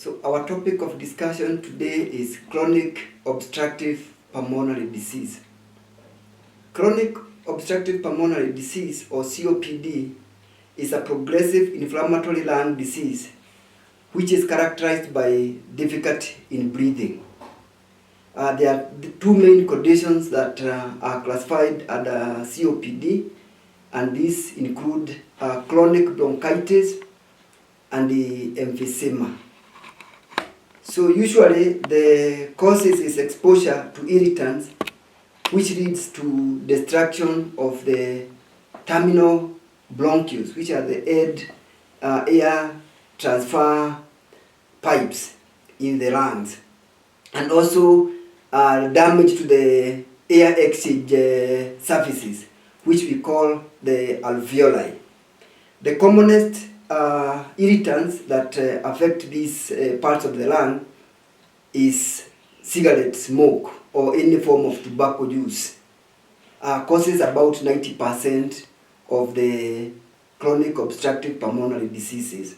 So our topic of discussion today is chronic obstructive pulmonary disease. Chronic obstructive pulmonary disease, or COPD, is a progressive inflammatory lung disease which is characterized by difficulty in breathing. There are two main conditions that are classified under COPD, and these include chronic bronchitis and the emphysema. So usually the causes is exposure to irritants, which leads to destruction of the terminal bronchioles, which are the air transfer pipes in the lungs, and also damage to the air exchange surfaces, which we call the alveoli. The commonest irritants that affect these parts of the lung is cigarette smoke or any form of tobacco use. Causes about 90% of the chronic obstructive pulmonary diseases.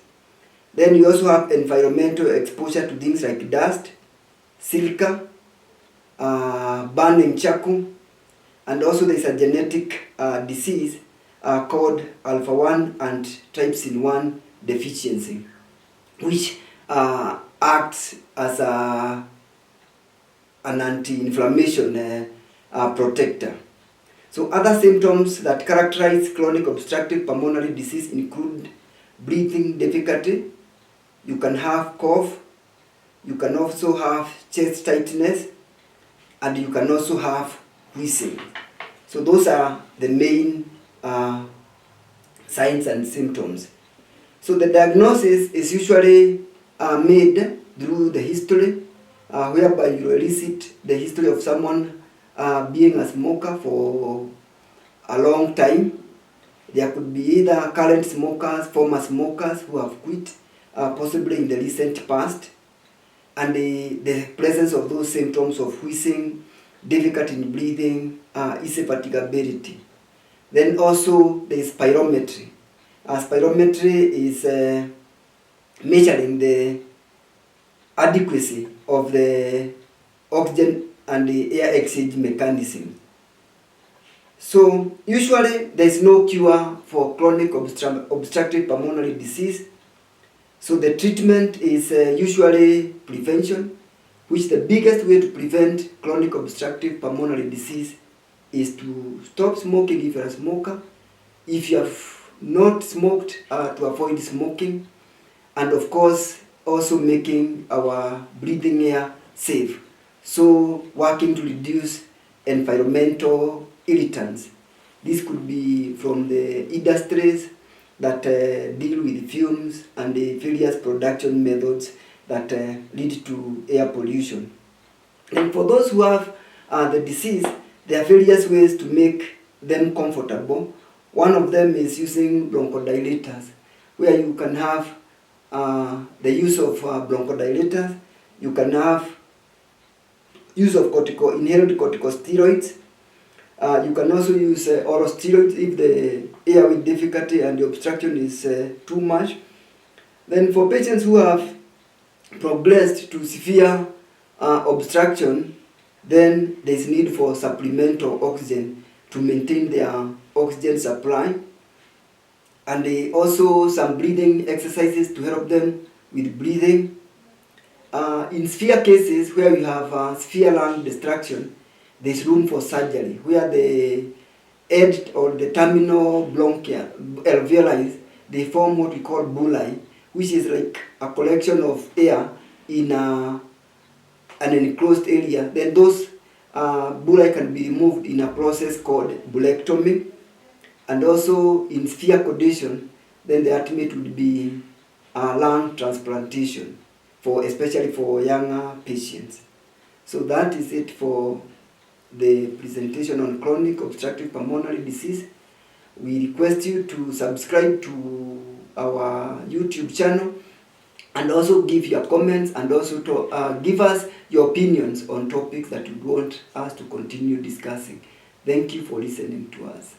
Then you also have environmental exposure to things like dust, silica, burning charcoal, and also there is a genetic disease called alpha-1 and trypsin 1 deficiency, which acts as an anti-inflammation protector. So other symptoms that characterize chronic obstructive pulmonary disease include breathing difficulty. You can have cough, you can also have chest tightness, and you can also have wheezing. So those are the main signs and symptoms. So the diagnosis is usually made through the history, whereby you elicit the history of someone being a smoker for a long time. There could be either current smokers, former smokers who have quit, possibly in the recent past, and the presence of those symptoms of wheezing, difficulty in breathing, easy fatigability. Then also there is spirometry. Spirometry is measuring the adequacy of the oxygen and the air exchange mechanism. So usually there is no cure for chronic obstructive pulmonary disease. So the treatment is usually prevention, which the biggest way to prevent chronic obstructive pulmonary disease is to stop smoking if you're a smoker. If you have not smoked, to avoid smoking, and of course also making our breathing air safe. So working to reduce environmental irritants. This could be from the industries that deal with fumes and the various production methods that lead to air pollution. And for those who have the disease, there are various ways to make them comfortable. One of them is using bronchodilators, where you can have the use of bronchodilators. You can have use of inhaled corticosteroids. You can also use oral steroids if the airway difficulty and the obstruction is too much. Then for patients who have progressed to severe obstruction, then there is need for supplemental oxygen to maintain their oxygen supply, and also some breathing exercises to help them with breathing. In severe cases where you have severe lung destruction, there is room for surgery, where the edge or the terminal bronchial alveoli, they form what we call bullae, which is like a collection of air in an enclosed area. Then those bullae can be removed in a process called bullectomy. And also in severe condition, then the ultimate would be lung transplantation, especially for younger patients. So that is it for the presentation on chronic obstructive pulmonary disease. We request you to subscribe to our YouTube channel, and also give your comments, and also to give us your opinions on topics that you want us to continue discussing. Thank you for listening to us.